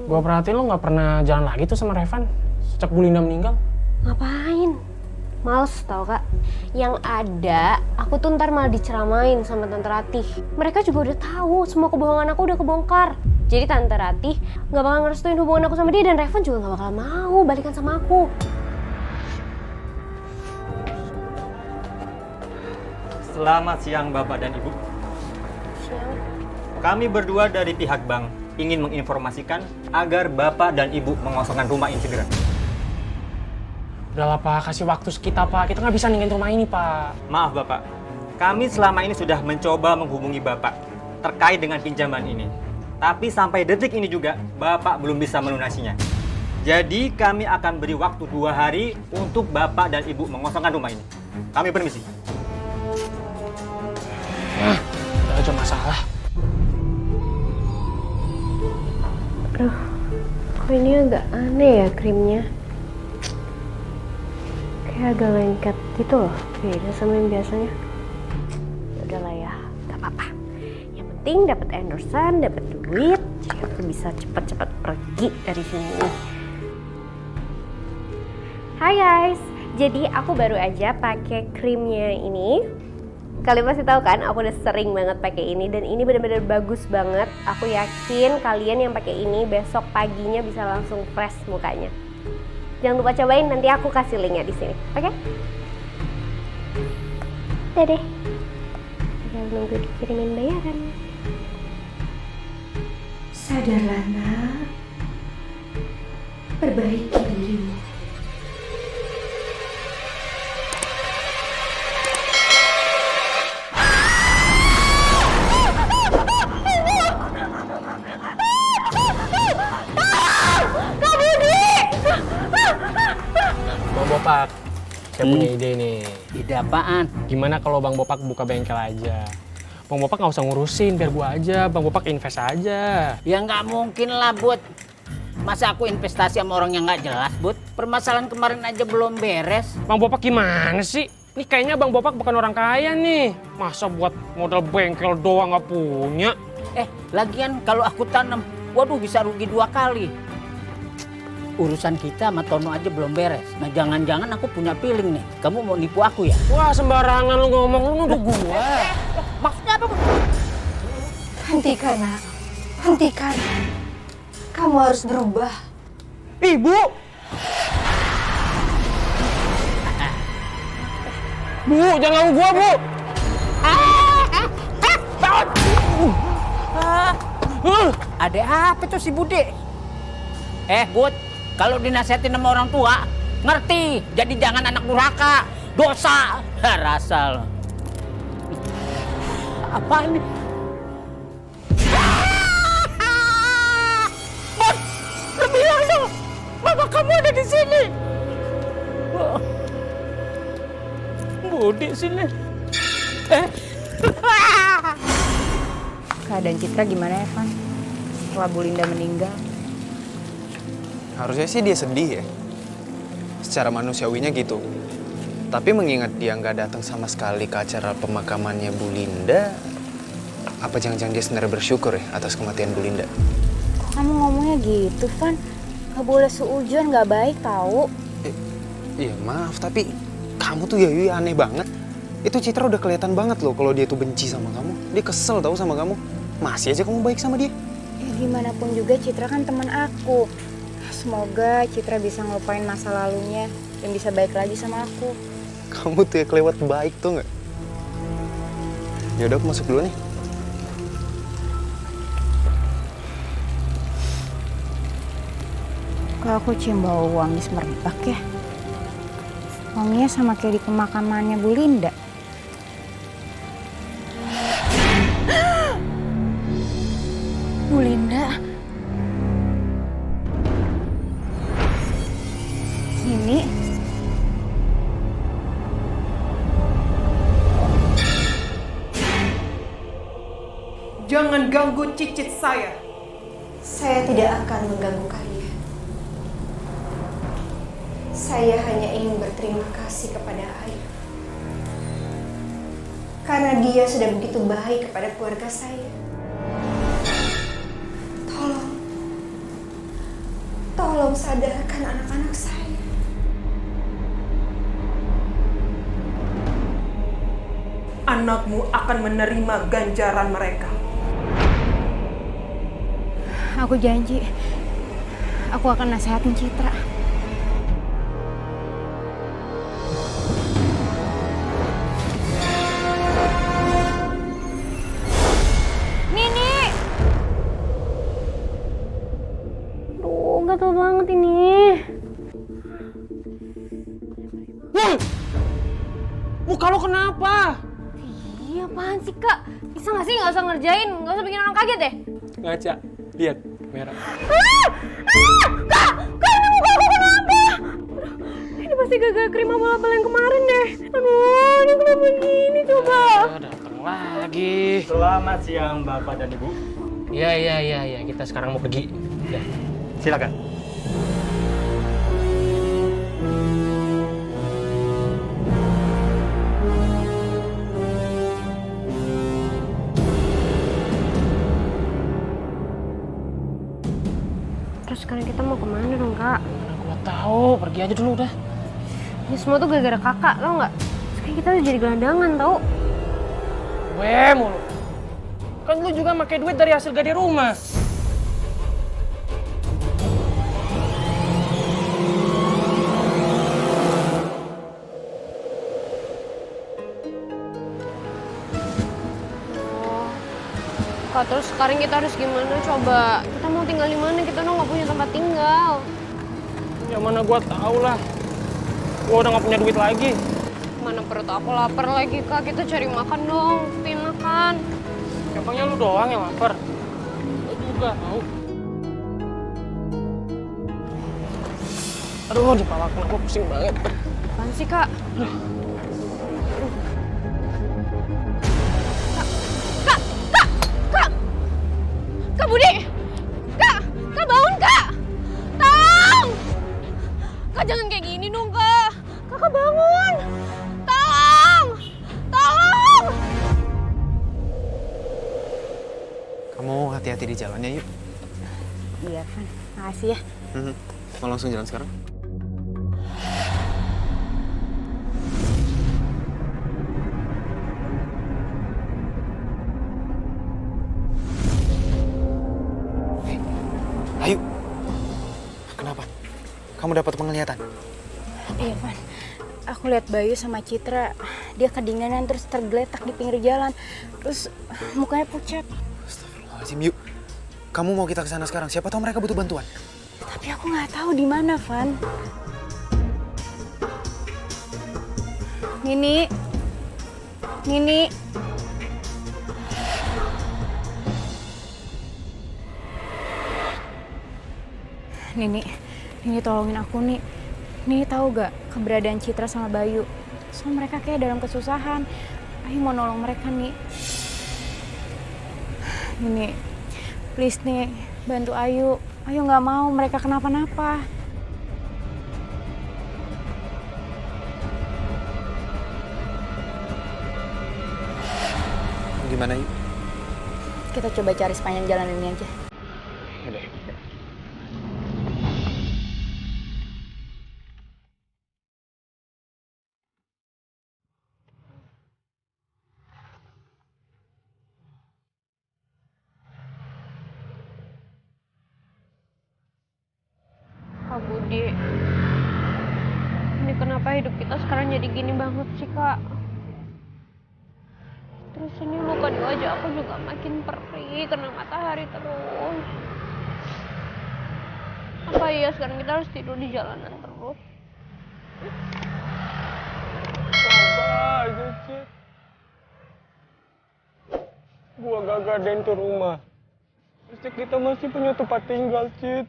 Gua perhatiin lo nggak pernah jalan lagi tuh sama Revan sejak Bu Linda meninggal. Ngapain? Males tau kak. Yang ada, aku tuh ntar malah diceramain sama Tante Ratih. Mereka juga udah tahu semua kebohongan aku udah kebongkar. Jadi Tante Ratih nggak bakal ngerestuin hubungan aku sama dia dan Revan juga nggak bakal mau balikan sama aku. Selamat siang Bapak dan Ibu. Siang. Kami berdua dari pihak bank ingin menginformasikan agar Bapak dan Ibu mengosongkan rumah ini segera. Udahlah Pak, kasih waktu kita Pak. Kita nggak bisa ninggalin rumah ini Pak. Maaf Bapak, kami selama ini sudah mencoba menghubungi Bapak terkait dengan pinjaman ini. Tapi sampai detik ini juga Bapak belum bisa melunasinya. Jadi kami akan beri waktu 2 hari untuk Bapak dan Ibu mengosongkan rumah ini. Kami permisi. Udah aja masalah. Aduh, kok ini agak aneh ya krimnya. Kayak agak lengket gitu loh, beda sama yang biasanya. Udahlah ya, gak apa-apa. Yang penting dapat endorsean, dapat duit, jadi aku bisa cepet-cepet pergi dari sini. Hai guys, jadi aku baru aja pakai krimnya ini. Kalian pasti tahu kan, aku udah sering banget pakai ini dan ini benar-benar bagus banget. Aku yakin kalian yang pakai ini besok paginya bisa langsung fresh mukanya. Jangan lupa cobain, nanti aku kasih linknya di sini, oke? Dadah. Tinggal nunggu dikirimin bayaran. Sadarlah nak, perbaiki dirimu. Bang Bopak, saya punya ide nih. Ide apaan? Gimana kalau Bang Bopak buka bengkel aja? Bang Bopak nggak usah ngurusin, biar gua aja. Bang Bopak invest aja. Ya nggak mungkin lah, Bud. Masa aku investasi sama orang yang nggak jelas, Bud? Permasalahan kemarin aja belum beres. Bang Bopak gimana sih? Ini kayaknya Bang Bopak bukan orang kaya nih. Masa buat modal bengkel doang nggak punya? Lagian kalau aku tanam, waduh bisa rugi 2 kali. Urusan kita sama Tono aja belum beres. Nah jangan-jangan aku punya feeling nih. Kamu mau nipu aku ya? Wah sembarangan lu ngomong, lu nuduh gua. Maksudnya apa, Bud? Hentikan nak, hentikan. Kamu harus berubah. Ibu! Bu, jangan ganggu gua, Bu! Ada apa tuh si Bude? Bud, kalau dinasihatin sama orang tua, ngerti. Jadi jangan anak durhaka, dosa. Rasa lo. Apa ini? Bud, lu bilang dong, mama kamu ada di sini. Bude sini. Keadaan Citra gimana, Evan? Setelah Bu Linda meninggal. Harusnya sih dia sedih ya. Secara manusiawinya gitu. Tapi mengingat dia nggak datang sama sekali ke acara pemakamannya Bu Linda, apa jangan-jangan dia sebenarnya bersyukur ya atas kematian Bu Linda? Kok kamu ngomongnya gitu, Van? Gak boleh seujuan, gak baik tahu. Iya maaf, tapi kamu tuh ya aneh banget. Itu Citra udah kelihatan banget loh kalau dia tuh benci sama kamu. Dia kesel tahu sama kamu. Masih aja kamu baik sama dia. Ya gimana pun juga Citra kan teman aku. Semoga Citra bisa ngelupain masa lalunya dan bisa baik lagi sama aku. Kamu tuh ya kelewat baik tuh nggak? Yaudah aku masuk dulu nih. Kok aku cium bau wangi semerbak ya? Wanginya sama kayak di pemakamannya Bu Linda. Bu Linda. Ini. Jangan ganggu cicit saya. Saya tidak akan mengganggu kalian. Saya hanya ingin berterima kasih kepada ayah. Karena dia sudah begitu baik kepada keluarga saya. Tolong, Tolong sadarkan anak-anak saya. Anakmu akan menerima ganjaran mereka. Aku janji, aku akan nasehatin Citra. Nini! Duh, gatel banget ini. Woi! Muka lo kenapa? Iya, apaan sih, Kak? Bisa nggak sih nggak usah ngerjain, nggak usah bikin orang kaget deh. Ngaca, lihat merah. Kak, ini muka aku kenapa? Ini pasti gara-gara krim abal-abal yang kemarin deh. Aduh, ini kenapa gini coba? Datang lagi. Selamat siang Bapak dan Ibu. Iya. Kita sekarang mau pergi. Ya. Silakan. Terus sekarang kita mau kemana dong, Kak? Mana gua tahu, pergi aja dulu udah. Ini semua tuh gara-gara kakak, tau nggak? Sekarang kita udah jadi gelandangan, tau? Gue mulu. Kan lu juga pakai duit dari hasil gade rumah. Kak, terus sekarang kita harus gimana coba? Kita mau tinggal di mana? Kita udah nggak punya tempat tinggal. Ya mana gua tahu lah. Gua udah nggak punya duit lagi. Mana perut aku lapar lagi, Kak. Kita cari makan dong. Pengen makan. Emangnya lu doang yang lapar? Lu juga tahu. Aduh, di kepala aku pusing banget. Apaan sih, Kak? Kak Budi! Kak bangun, Kak! Tolong! Kak jangan kayak gini dong, Kak! Kakak bangun! Tolong! Kamu hati-hati di jalannya yuk. Iya, Van. Makasih ya. Mau langsung jalan sekarang? Ayo. Kenapa? Kamu dapat penglihatan? Iya, Van. Aku lihat Bayu sama Citra. Dia kedinginan terus tergeletak di pinggir jalan. Terus mukanya pucat. Astagfirullahaladzim, yuk. Kamu mau kita ke sana sekarang? Siapa tahu mereka butuh bantuan. Tapi aku nggak tahu di mana, Van. Nini. Nini tolongin aku nih. Nini tahu gak keberadaan Citra sama Bayu? Soalnya mereka kayak dalam kesusahan. Ayo mau nolong mereka nih. Nini, please nih, bantu Ayu. Ayu nggak mau mereka kenapa-napa. Gimana yuk? Kita coba cari sepanjang jalan ini aja. Kak Budi, ini kenapa hidup kita sekarang jadi gini banget sih, Kak? Terus ini luka di wajah aku juga makin perih, kena matahari terus. Apa iya sekarang kita harus tidur di jalanan terus? Coba aja, Cid. Gua gak gadain tuh rumah. Pasti kita masih punya tempat tinggal, Cid.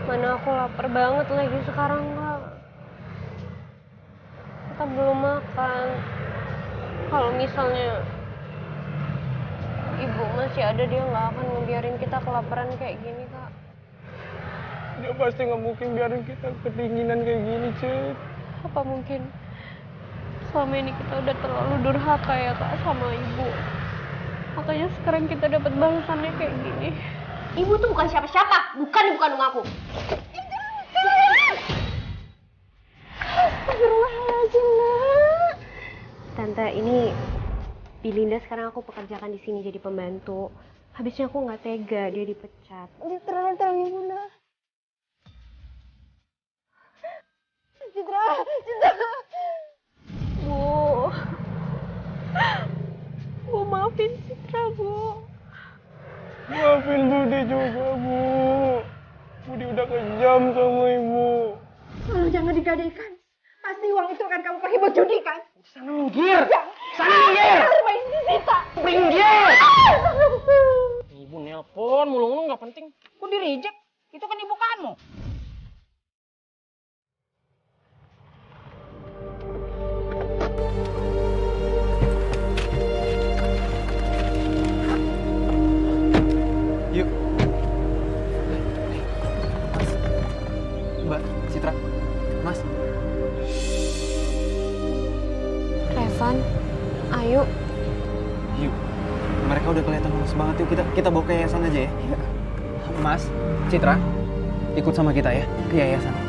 Mana aku lapar banget lagi sekarang, Kak. Kita belum makan. Kalau misalnya ibu masih ada, dia nggak akan ngebiarin kita kelaparan kayak gini, Kak. Dia pasti nggak mungkin biarin kita kedinginan kayak gini, Cid. Apa mungkin selama ini kita udah terlalu durhaka ya, Kak, sama ibu? Makanya sekarang kita dapat balasannya kayak gini. Ibu tuh bukan siapa-siapa, bukan ibu kandung aku. Astagfirullahaladzim, Nak. Tante, ini Bilinda sekarang aku pekerjakan di sini jadi pembantu. Habisnya aku nggak tega dia dipecat. Terang Ibu, Nak. Citra. Bu, maafin Citra, Bu. Maafin Budi juga, Bu. Budi udah kejam sama Ibu. Tolong jangan digadaikan. Pasti uang itu akan kamu pakai buat judi kan? Sana minggir! Sana minggir! Minggir! Ibu nelpon, mulu-mulu nggak penting. Kok di-reject? Itu kan ibu kamu. Yuk. Mas. Mbak, Citra. Mas. Revan, ayo. Yuk. Mereka udah kelihatan lemes banget. Yuk kita bawa ke yayasan aja ya. Mas, Citra, ikut sama kita ya ke yayasan.